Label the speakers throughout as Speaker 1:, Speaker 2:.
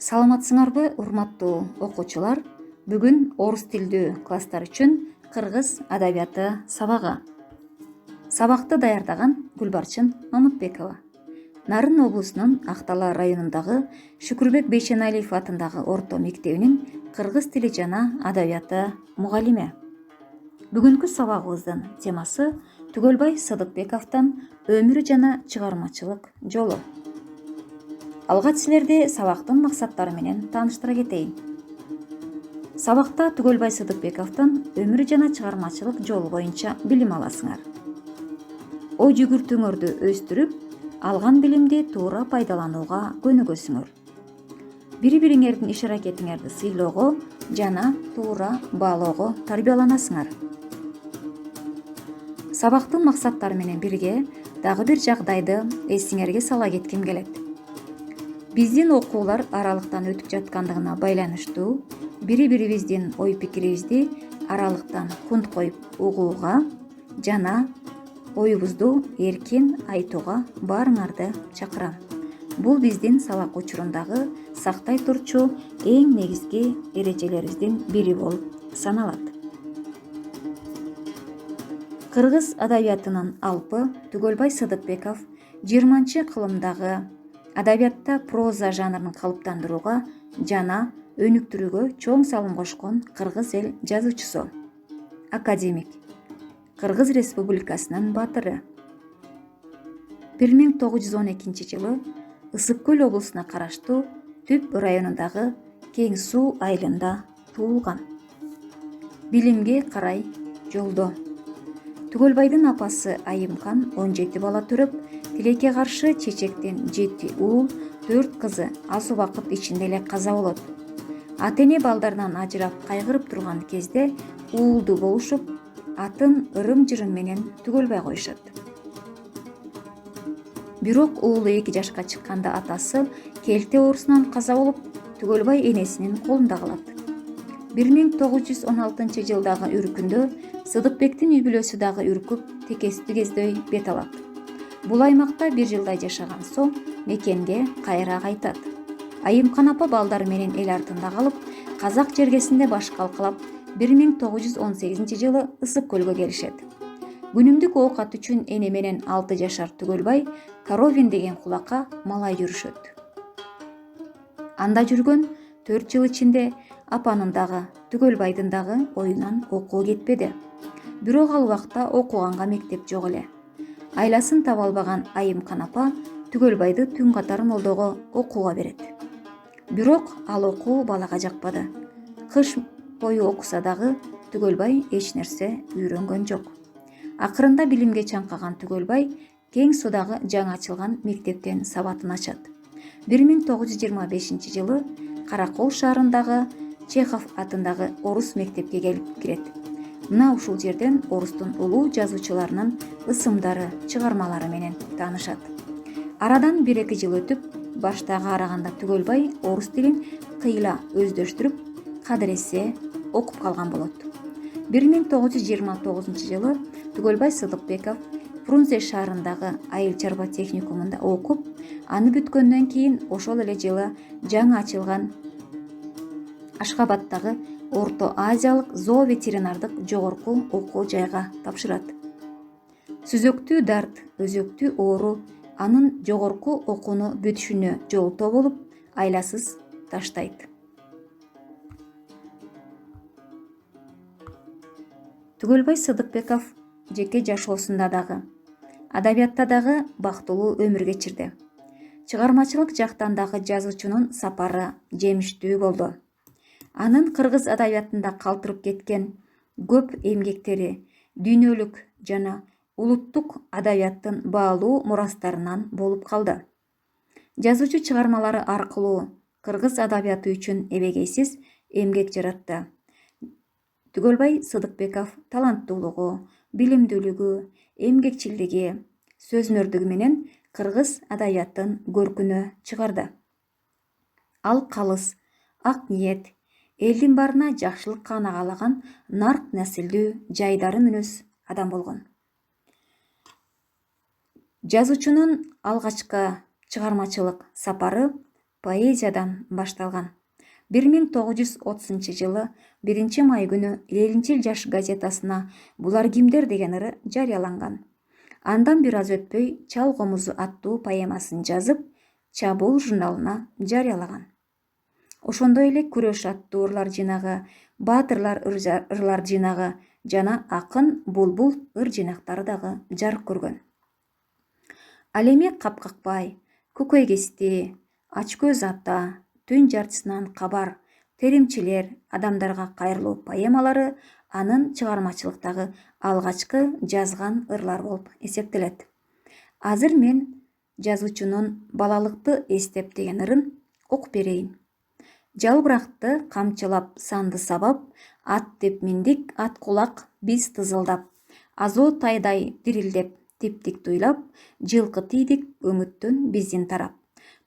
Speaker 1: Саламатсыңарбы, урматтуу окуучулар? Бүгүн орус тилдүү класстар үчүн кыргыз адабияты сабагы. Сабакты даярдаган Гүлбарчын Мамытбекова. Нарын облусунун Актала районундагы Шүкүрбек Бейшеналиев атындагы орто мектебинин кыргыз тили жана адабияты мугалими. Бүгүнкү сабагыбыздын темасы Түгөлбай Сыдыкбековдон өмүрү жана чыгармачылык жолу. Алгач силерди сабактын максаттары менен тааныштыра кетейин. Сабакта Түгөлбай Сыдыкбековдон өмүрү жана чыгармачылык жолу боюнча билим аласыңар. Ой жүгүртүүңөрдү өстүрүп, алган билимди туура пайдаланууга көнүгөсүңөр. Бири-бириңердин иш-аракетиңерди сыйлоого жана туура баалоого тарбияланасыңар. Сабактын максаттары менен бирге дагы бир жагдайды эсиңерге сала кетким келет. Биздин окуулар аралыктан өтүп жаткандыгына байланыштуу бири-бирибиздин ой-пикирибизди аралыктан кунт коюп угууга жана оюбузду эркин айтууга баарыңарды чакырам. Бул биздин сабак учурундагы сактай турчу эң негизги эрежелерибиздин бири болуп саналат. Кыргыз адабиятынын алпы Түгөлбай Сыдыкбеков 20-кылымдагы адабиятта проза жанрын калыптандырууга жана өнүктүрүүгө чоң салым кошкон кыргыз эл жазуучусу, академик, Кыргыз Республикасынын баатыры. 1912-жылы Ысык Көл облусуна караштуу Түп районундагы Кең Суу айылында туулган. Билимге карай жолдо. Түгөлбайдын апасы Айымкан 17 бала төрөп, тилекке каршы чечектен 7 уул, 4 кызы аз убакыт ичинде эле каза болот. Ата-эне балдарынан ажырап кайгырып турган кезде уулду болушуп, атын ырым-жырым менен Түгөлбай коюшат. Бирок уулу 2 жашка чыкканда атасы келте оорусунан каза болуп, Түгөлбай энесинин колунда калат. 1916-жылдагы үркүндө Сыдыкбектин үй бүлөсү дагы үркүп, текестигездей бет алат. Бул аймакта 1 жылдай жашаган соң мекенге кайра кайтат. Айымкан апа балдары менен эл артында калып, казак жергесинде баш калкалап, 1918-жылы Ысык Көлгө келишет. Күнүмдүк оокат үчүн эне менен 6 жашар Түгөлбай Коровин деген кулакка малай жүрүшөт. Анда жүргөн 4 жыл ичинде апанын дагы, Түгөлбайдын дагы оюнан окуу кетпеди. Бирок ал убакта окуганга мектеп жок эле. Айласын таба албаган Айымкан апа Түгөлбайды түн катар молдого окууга берет. Бирок ал окуу балага жакпады. Кыш бою окуса дагы Түгөлбай эч нерсе үйрөнгөн жок. Акырында билимге чаңкаган Түгөлбай Кең Суудагы жаңы ачылган мектептен сабатын ачат. 1925-жылы Каракол шаарындагы Чехов атындагы орус мектепке келип кирет. Мына ушул жерден орустун улуу жазуучуларынын ысымдары, чыгармалары менен таанышат. Арадан 1-2 жыл өтүп, баштагы араганда Түгөлбай орус тилин кыйла өздөштүрүп, кадыресе окуп калган болот. 1929-жылы Түгөлбай Сыдыкбеков Фрунзе шаарындагы айыл чарба техникумунда окуп, аны бүткөндөн кийин ошол эле жылы жаңы ачылган Ашхабадтагы Орто Азиялык зооветеринардык жогорку окуу жайга тапшырат. Сүзөктүү дарт, өзөктүү оору анын жогорку окууну бүтүшүнө жолтоо болуп, айласыз таштайт. Түгөлбай Сыдыкбеков жеке жашоосунда дагы, адабиятта дагы бактылуу өмүр кечирди. Чыгармачылык жактан дагы жазуучунун сапары жемиштүү болду. Анын кыргыз адабиятында калтырып кеткен көп эмгектери дүйнөлүк жана улуттук адабияттын баалуу мурастарынан болуп калды. Жазуучу чыгармалары аркылуу кыргыз адабияты үчүн эбегейсиз эмгек жаратты. Түгөлбай Сыдыкбеков таланттуулугу, билимдүүлүгү, эмгекчилдиги, сөзмөрдүгү менен кыргыз адабияттын көркүнө чыгарды. Ал калыс, ак ниет, элдин баарына жакшылык каанагалаган нарк населдүү, жайдарын үнөс адам болгон. Жазуучунун алгачкы чыгармачылык сапары поэзиядан башталган. 1930 жылы 1 май күнү Ленинчил жаш газетасына «Булар кимдер» деген ыры жарыяланган. Андан бир аз өтпөй «Чал комузу» аттуу поэмасын жазып, Чабуул журналына жарыялаган. Ошондой эле «Күрөш» аттуу ырлар жинагы, «Баатырлар» ырлар жинагы жана «Акын Булбул» ыр жинактары дагы жарык көргөн. Ал эми «Капкакпай», «Көкөй кести», «Ач көз ата», «Түн жартысынан кабар», «Теримчилер», «Адамдарга кайрылуу» поэмалары анын чыгармачылыктагы алгачкы жазган ырлар болуп эсептелет. Азыр мен жазуучунун «Балалыкты эстеп» деген ырын окуп берейин. Жалбыракты камчылап санды сабап, ат деп миндик, ат кулак биз тызылдап, азоо тайдай дирилдеп, типтик туйлап, жылкы тийдик өмүттөн биздин тарап.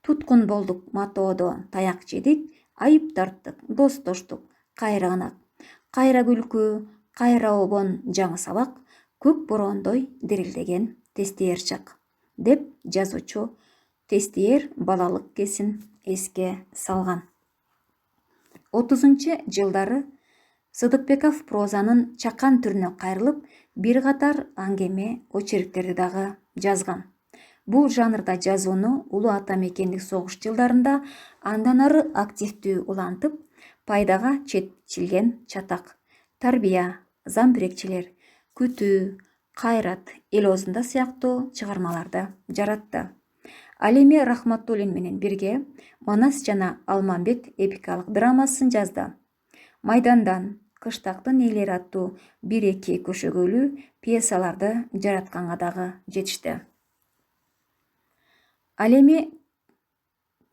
Speaker 1: Туткун болдук матоодо таяк жедик, айып тарттык, достоштук, кайра ынак. Кайра күлкү, кайра обон жаңы сабак, көк бороондой дирилдеген тестиер чак, деп жазуучу тестиер балалык кесин эске салган. 30-жылдары Сыдыкбеков прозанын чакан түрүнө кайрылып, бир катар аңгеме очерктерди дагы жазган. Бул жанрда жазууну улуу ата мекендик согуш жылдарында андан ары активдүү улантып, пайдага четчилген чатак, Тарбия, Замбирекчилер, Күтүү, Кайрат, Эл оозунда сыяктуу чыгармаларды жаратты. Ал эми Рахматуллин менен бирге Манас жана Алмамбет эпикалык драмасын жазды. Майдандан, Кыштактын ээлери аттуу 1-2 көшөгөлүү пьесаларды жаратканга дагы жетишти. Ал эми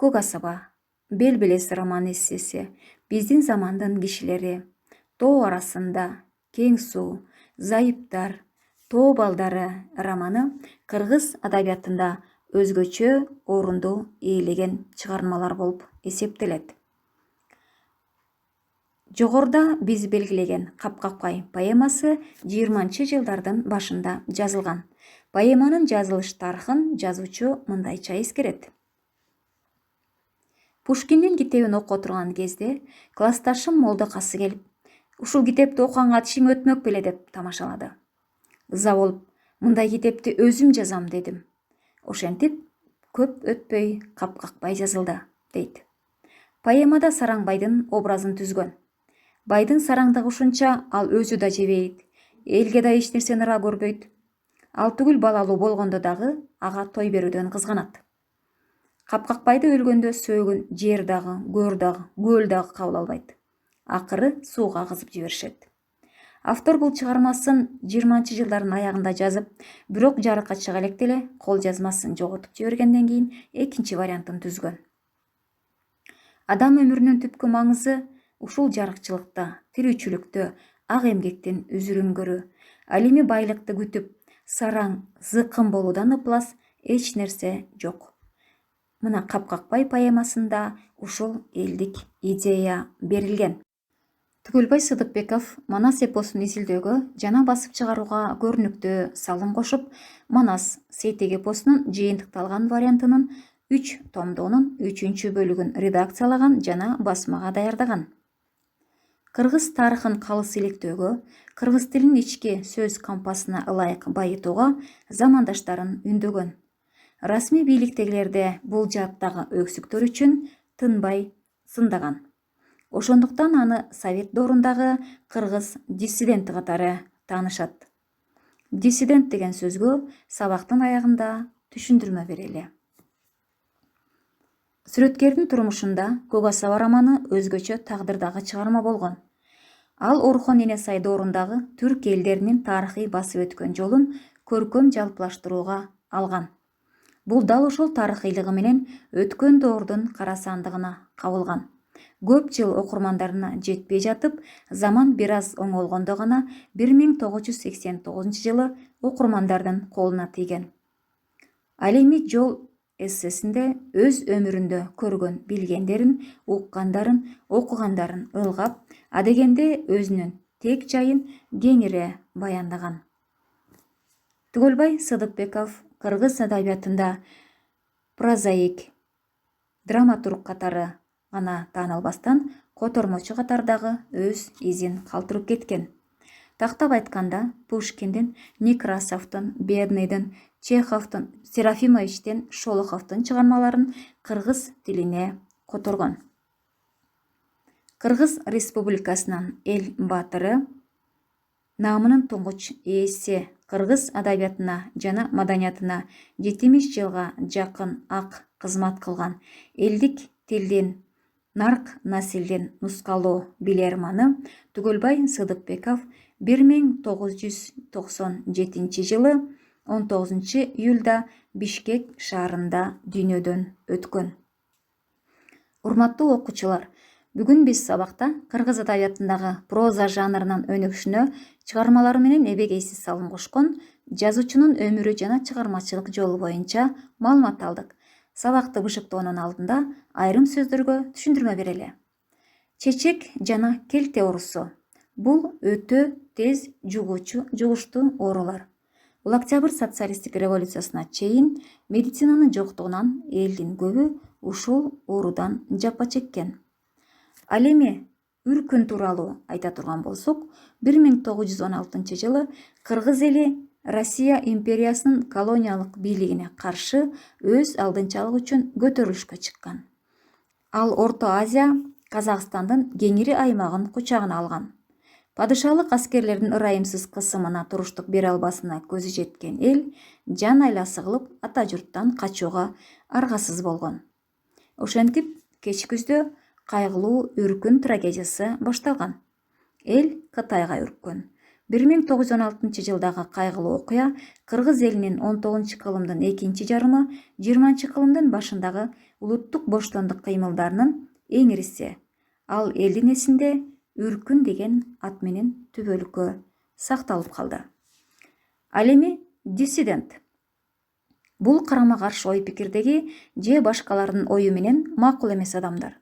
Speaker 1: Көк асаба, Бел белес роман эссеси, Биздин замандын кишилери, Тоо арасында, Кең суу, Зайыптар, Тоо балдары романы кыргыз адабиятында өзгөчө орунду ээлеген чыгармалар болуп эсептелет. Жогоруда биз белгилеген Капкакпай поэмасы 20-жылдардын башында жазылган. Поэманын жазылыш тарыхын жазуучу мындайча эскерет. Пушкиндин китебин окуп отурган кезде классташым Молдо Касы келип, ушул китепти окуганга тишиң өтмөк беле деп тамашалады. Ыза болуп, мындай китепти өзүм жазам дедим. Ошентип, көп өтпөй Капкакпай жазылды, дейт. Поэмада Сараңбайдын образын түзгөн. Байдын сараңдыгы ушунча ал өзү да жебейт, элге да эч нерсени ыра көрбөйт. Ал түгүл балалуу болгондо дагы ага той берүүдөн кызганат. Капкакбайды өлгөндө сөөгүн жер дагы, көр дагы, көл дагы кабыл албайт. Акыры сууга кызып жиберишет. Автор бул чыгармасын 20-жылдардын аягында жазып, бирок жарыкка чыга электе эле кол жазмасын жоготуп жибергенден кийин экинчи вариантын түзгөн. Адам өмүрүнүн түпкү маңызы ушул жарыкчылыкта, тирүүчүлүктө, ак эмгектин үзүрүнгөрү. Ал эми байлыкты күтүп, сараң, зыкым болуудан ыплас эч нерсе жок. Мына Капкакпай поэмасында ушул элдик идея берилген. Түгөлбай Сыдыкбеков Манас эпосун изилдөөгө жана басып чыгарууга көрүнүктүү салым кошуп, Манас Сейтек эпосунун жыйынтыкталган вариантынын 3 томдуунун 3-бөлүгүн редакциялаган жана басмага даярдаган. Кыргыз тарыхын калыс иликтөөгө, кыргыз тилинин ички сөз кампасына ылайык байытууга замандаштарын үндөгөн. Расмий бийликтегилерде бул жааттагы өксүктөр үчүн тынбай сындаган. Ошондуктан аны Совет доорундагы кыргыз диссиденти катары таанышат. Диссидент деген сөзгө сабактын аягында түшүндүрмө берели. Сүрөткердин турмушунда Көк асаба романы өзгөчө тагдырдагы чыгарма болгон. Ал Орхон Энесай доорундагы түрк элдеринин тарыхый басып өткөн жолун көркөм жалпылаштырууга алган. Бул дал ошол тарыхыйлыгы менен өткөн доордун карасандыгына кабылган. Көп жыл окурмандарына жетпей жатып, заман бир аз оңолгондо гана 1989-жылы окурмандардын колуна тийген. Ал эми жол эссесинде өз өмүрүндө көргөн, билгендерин, уккандарын, окугандарын ылгап, адегенде өзүнүн тек жайын кеңире баяндаган. Түгөлбай Сыдыкбеков кыргыз адабиятында прозаик, драматург катары гана таанылбастан котормочу катардагы өз изин калтырып кеткен. Тактап айтканда, Пушкиндин, Некрасовдун, Бедныйдын, Чеховдун, Серафимовичтен, Шолоховдун чыгармаларын кыргыз тилине которгон. Кыргыз Республикасынын эл баатыры, наамынын туңгуч ээси, кыргыз адабиятына жана маданиятына 70 жылга жакын ак кызмат кылган, элдик тилдин нарк насилдин нускалоо билерманы Түгөлбай Сыдыкбеков 1997 жылы 19 июлда Бишкек шаарында дүйнөдөн өткөн. Урматтуу окуучулар, бүгүн биз сабакта кыргыз адабиятындагы проза жанрынын өнүгүшүнө чыгармалары менен эбегейсиз салым кошкон жазуучунун өмүрү жана чыгармачылык жолу боюнча маалымат алдык. Сабакты бышыктоонун алдында айрым сөздөргө түшүндүрмө берели. Чечек жана келте оорусу. Бул өтө тез жугуштуу оорулар. Бул Октябрь социалисттик революциясына чейин медицинанын жоктугунан элдин көбү ушул оорудан жапа чеккен. Ал эми үркүн тууралуу айта турган болсок, 1916 жылы кыргыз эли Россия империясынын колониялык бийлигине каршы өз алдынчалык үчүн көтөрүлүшкө чыккан. Ал Орто Азия, Казакстандын кеңири аймагын кучагына алган. Падышалык аскерлердин ырайымсыз кысымына туруштук бере албасына көзү жеткен эл жан айласы кылып ата журттан качууга аргасыз болгон. Ошентип кеч күздө кайгылуу үркүн трагедиясы башталган. Эл Кытайга үрккөн. 1916 жылдагы кайгылуу окуя кыргыз элинин 19-кылымдын экинчи жарымы, 20-кылымдын башындагы улуттук боштондук кыймылдарынын эң ириси. Ал элдин эсинде үркүн деген ат менен түбөлүккө сакталып калды. Ал эми диссидент. Бул карама каршы ой пикирдеги же башкалардын ою менен макул эмес адамдар.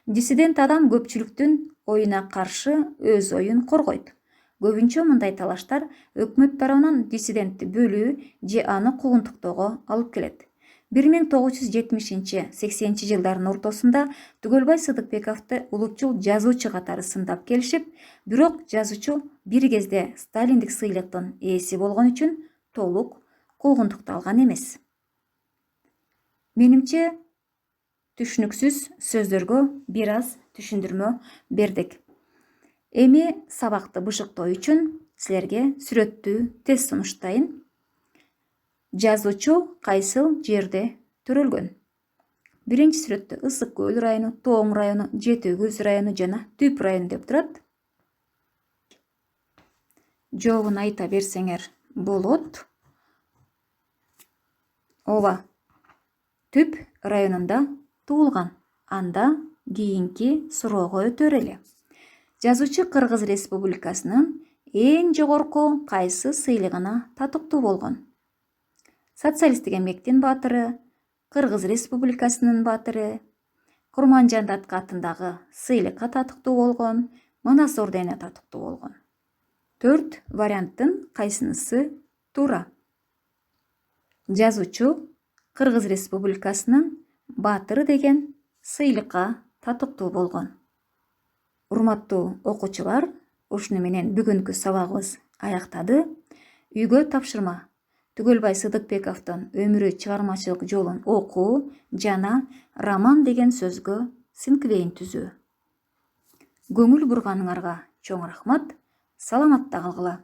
Speaker 1: Диссидент адам көпчүлүктүн оюна каршы өз оюн коргойт. Көбүнчө мындай талаштар өкмөт тарабынан диссидентти бөлүү же аны куугунтуктоого алып келет. 1970-80 жылдардын ортосунда Түгөлбай Сыдыкбековду улутчул жазуучу катары сындап келишип, бирок жазуучу бир кезде сталиндик сыйлыктын ээси болгон үчүн толук куугунтукталган эмес. Менимче түшүнүксүз сөздөргө бир аз түшүндүрмө бердик. Эми сабакты бышыктоо үчүн силерге сүрөттүү тест сунуштайын. Жазуучу кайсыл жерде төрөлгөн? Биринчи сүрөттө Ысык Көл району, Тоң району, Жети Күз району жана Түп району деп турат. Жообун айта берсеңер болот. Ооба, Түп районунда туулган. Анда кийинки суроого өтөр эле. Жазуучу Кыргыз Республикасынын эң жогорку кайсы сыйлыгына татыктуу болгон? Социалисттик эмгектин баатыры, Кыргыз Республикасынын баатыры, Курманжан Датка атындагы сыйлыкка татыктуу болгон, Манас орденине татыктуу болгон. 4 варианттын кайсынысы туура? Жазуучу Кыргыз Республикасынын баатыры деген сыйлыкка татыктуу болгон. Урматтуу окуучулар, ушуну менен бүгүнкү сабагыбыз аяктады. Үйгө тапшырма: Түгөлбай Сыдыкбековдун өмүрү чыгармачылык жолун окуу жана роман деген сөзгө синквейин түзүү. Көңүл бурганыңарга чоң рахмат. Саламатта калгыла.